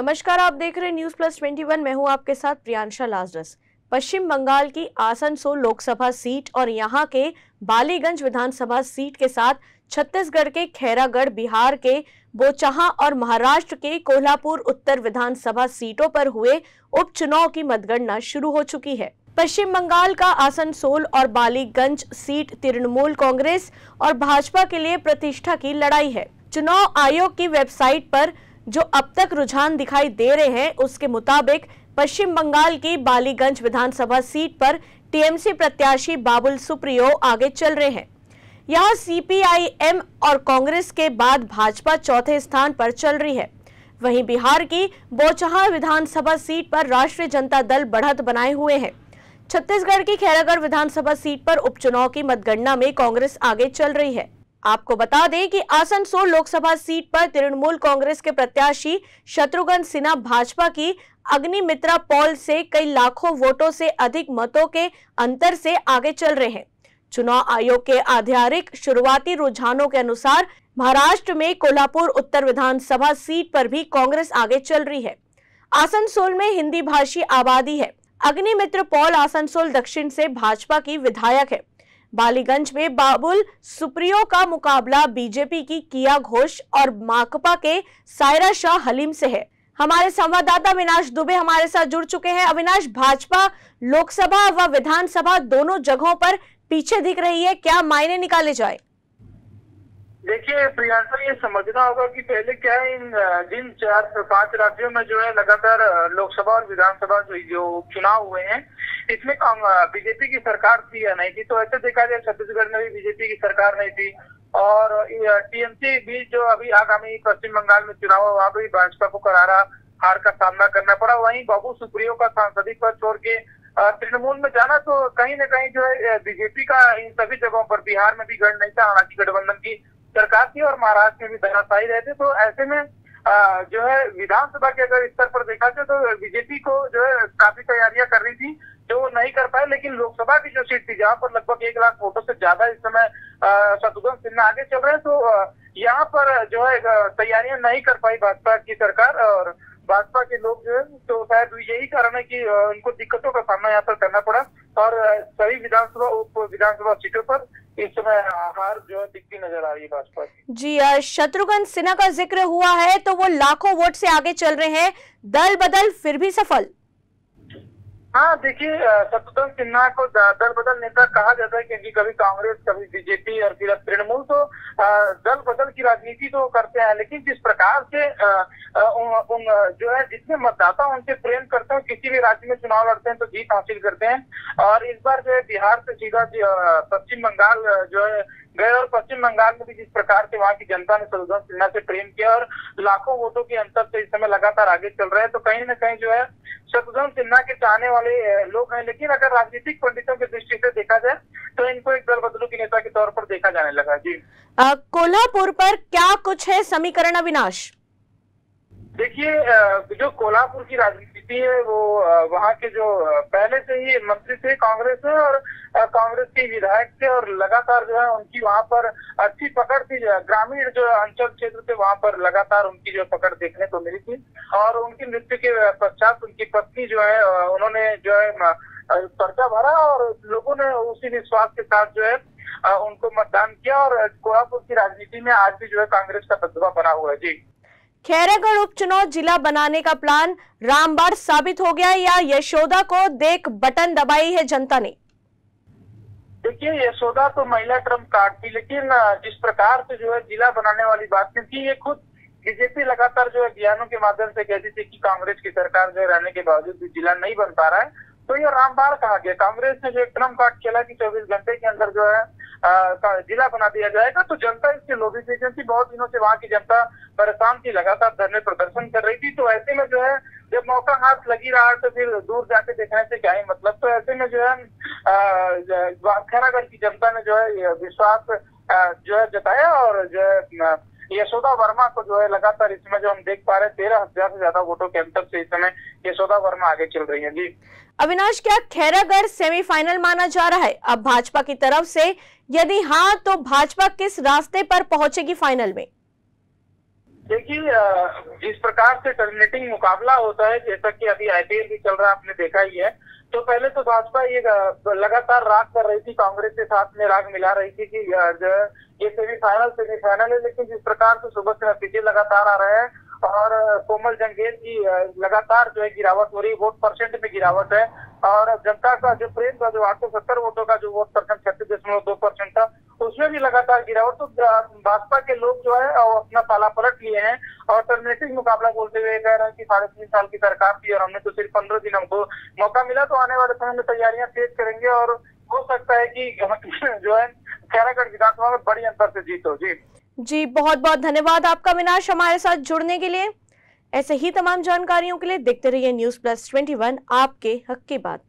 नमस्कार, आप देख रहे हैं न्यूज प्लस 21। मैं हूं आपके साथ प्रियांशा लाजरस। पश्चिम बंगाल की आसनसोल लोकसभा सीट और यहां के बालीगंज विधानसभा सीट के साथ छत्तीसगढ़ के खैरागढ़, बिहार के बोचाहा और महाराष्ट्र के कोल्हापुर उत्तर विधानसभा सीटों पर हुए उपचुनाव की मतगणना शुरू हो चुकी है। पश्चिम बंगाल का आसनसोल और बालीगंज सीट तृणमूल कांग्रेस और भाजपा के लिए प्रतिष्ठा की लड़ाई है। चुनाव आयोग की वेबसाइट पर जो अब तक रुझान दिखाई दे रहे हैं, उसके मुताबिक पश्चिम बंगाल की बालीगंज विधानसभा सीट पर टीएमसी प्रत्याशी बाबुल सुप्रियो आगे चल रहे हैं। यहां सीपीआईएम और कांग्रेस के बाद भाजपा चौथे स्थान पर चल रही है। वहीं बिहार की बोचाहा विधानसभा सीट पर राष्ट्रीय जनता दल बढ़त बनाए हुए है। छत्तीसगढ़ की खैरागढ़ विधानसभा सीट पर उपचुनाव की मतगणना में कांग्रेस आगे चल रही है। आपको बता दें कि आसनसोल लोकसभा सीट पर तृणमूल कांग्रेस के प्रत्याशी शत्रुघ्न सिन्हा भाजपा की अग्निमित्रा पॉल से कई लाखों वोटों से अधिक मतों के अंतर से आगे चल रहे हैं। चुनाव आयोग के आधिकारिक शुरुआती रुझानों के अनुसार महाराष्ट्र में कोल्हापुर उत्तर विधानसभा सीट पर भी कांग्रेस आगे चल रही है। आसनसोल में हिंदी भाषी आबादी है। अग्निमित्र पॉल आसनसोल दक्षिण से भाजपा की विधायक है। बालीगंज में बाबुल सुप्रियो का मुकाबला बीजेपी की किया घोष और माकपा के सायरा शाह हलीम से है। हमारे संवाददाता अविनाश दुबे हमारे साथ जुड़ चुके हैं। अविनाश, भाजपा लोकसभा व विधानसभा दोनों जगहों पर पीछे दिख रही है, क्या मायने निकाले जाए? देखिए प्रियांशा, ये समझना होगा कि पहले क्या है, इन जिन 4-5 राज्यों में जो है लगातार लोकसभा और विधानसभा जो चुनाव हुए हैं, इसमें बीजेपी की सरकार थी या नहीं थी। तो ऐसे देखा जाए छत्तीसगढ़ में भी बीजेपी की सरकार नहीं थी और टीएमसी भी जो अभी आगामी पश्चिम बंगाल में चुनाव है, वहां भी भाजपा को करारा हार का सामना करना पड़ा। वहीं बाबुल सुप्रियो का सांसदीय पद छोड़ के तृणमूल में जाना, तो कहीं न कहीं जो है बीजेपी का इन सभी जगहों पर, बिहार में भी गढ़ नहीं था, हालांकि गठबंधन की सरकार थी, और महाराष्ट्र में भी धराशायी रहते। तो ऐसे में जो है विधानसभा के अगर स्तर पर देखा जाए तो बीजेपी को जो है काफी तैयारियां कर रही थी, जो वो नहीं कर पाए। लेकिन लोकसभा की जो सीट थी, जहां पर लगभग 1 लाख वोटों से ज्यादा इस समय शत्रुघ्न सिन्हा आगे चल रहे हैं, तो यहाँ पर जो है तैयारियां नहीं कर पाई भाजपा की सरकार और भाजपा के लोग जो है, तो शायद यही कारण है कि उनको दिक्कतों का सामना यहाँ पर करना पड़ा और सभी विधानसभा उप विधानसभा सीटों पर इस समय हार जो है दिखती नजर आ रही है भाजपा की। जी, शत्रुघ्न सिन्हा का जिक्र हुआ है, तो वो लाखों वोट से आगे चल रहे हैं, दल बदल फिर भी सफल। हाँ, देखिए शत्रुघ्न सिन्हा को दल बदल नेता कहा जाता है, क्योंकि कभी कांग्रेस, कभी बीजेपी और फिर तृणमूल, तो दल बदल की राजनीति तो करते हैं। लेकिन जिस प्रकार से जो है जितने मतदाता उनसे प्रेम करते हैं, किसी भी राज्य में चुनाव लड़ते हैं तो जीत हासिल करते हैं। और इस बार जो है बिहार से सीधा पश्चिम बंगाल जो है गए और पश्चिम बंगाल में भी जिस प्रकार से वहां की जनता ने शत्रुघ्न सिन्हा से प्रेम किया और लाखों वोटों के अंतर से इस समय लगातार आगे चल रहे हैं, तो कहीं न कहीं जो है शत्रुघ्न सिन्हा के चाहने वाले लोग हैं। लेकिन अगर राजनीतिक पंडितों की दृष्टि से देखा जाए तो इनको एक दल बदलू के नेता के तौर पर देखा जाने लगा। जी, कोल्हापुर पर क्या कुछ है समीकरण, अविनाश? देखिए जो कोल्हापुर की राजनीति है, वो वहाँ के जो पहले से ही मंत्री थे कांग्रेस में और कांग्रेस के विधायक थे, और लगातार जो है उनकी वहाँ पर अच्छी पकड़ थी। ग्रामीण जो अंचल क्षेत्र थे वहाँ पर लगातार उनकी जो पकड़ देखने को मिली थी। और उनकी मृत्यु के पश्चात उनकी पत्नी जो है, उन्होंने जो है पर्चा भरा और लोगों ने उसी विश्वास के साथ जो है उनको मतदान किया। और कोल्हापुर की राजनीति में आज भी जो है कांग्रेस का दबदबा बना हुआ है। जी, खैरागढ़ उपचुनाव जिला बनाने का प्लान रामबाण साबित हो गया या यशोदा को देख बटन दबाई है जनता ने? देखिए यशोदा तो महिला ट्रम्प कार्ड थी, लेकिन जिस प्रकार से जो है जिला बनाने वाली बात थी, ये खुद बीजेपी लगातार जो है बयानों के माध्यम से कहती थी कि कांग्रेस की सरकार जो रहने के बावजूद भी जिला नहीं बन पा रहा है, तो ये रामबाण कहा गया। कांग्रेस ने जो एक ट्रम्प कार्ड खेला कि 24 घंटे के अंदर जो है जिला बना दिया जाएगा, तो जनता इसके लोभी थी। बहुत दिनों से वहाँ की जनता परेशान थी, लगातार धरने प्रदर्शन कर रही थी। तो ऐसे में जो है जब मौका हाथ लगी रहा तो फिर दूर जाके देखने से क्या ही मतलब। तो ऐसे में जो है खैरागढ़ की जनता ने जो है विश्वास जो है जताया और जो है यशोदा वर्मा को जो है लगातार इसमें जो हम देख पा रहे हैं 13,000 से ज्यादा वोटों के अंतर से इस समय यशोदा वर्मा आगे चल रही है। जी अविनाश, क्या खैरागढ़ सेमीफाइनल माना जा रहा है अब भाजपा की तरफ से? यदि हाँ, तो भाजपा किस रास्ते पर पहुंचेगी फाइनल में? देखिए, जिस प्रकार से टर्मिनेटिंग मुकाबला होता है, जैसा कि अभी आईपीएल भी चल रहा है, आपने देखा ही है। तो पहले तो भाजपा ये लगातार राग कर रही थी, कांग्रेस के साथ में राग मिला रही थी कि ये सेमीफाइनल है, लेकिन जिस प्रकार से सुबह से नतीजे लगातार आ रहे हैं और कोमल जंगेल की लगातार जो है गिरावट हो रही है, वोट परसेंट में गिरावट है, और जनता का जो प्रेम का जो 870 वोटों का जो वोट परसेंट 36.2% था, उसमें भी लगातार गिरावट। तो भाजपा के लोग जो है अपना पाला पलट लिए हैं और टर्मिनेटिंग मुकाबला बोलते हुए कह रहे हैं कि 3.5 साल की सरकार थी और हमने तो सिर्फ 15 दिन हमको मौका मिला, तो आने वाले समय में तैयारियां तेज करेंगे और हो सकता है कि जो है खैरागढ़ विधानसभा में बड़ी अंतर से जीत हो। जी, बहुत बहुत धन्यवाद आपका अविनाश हमारे साथ जुड़ने के लिए। ऐसे ही तमाम जानकारियों के लिए देखते रहिए न्यूज़ प्लस 21, आपके हक की बात।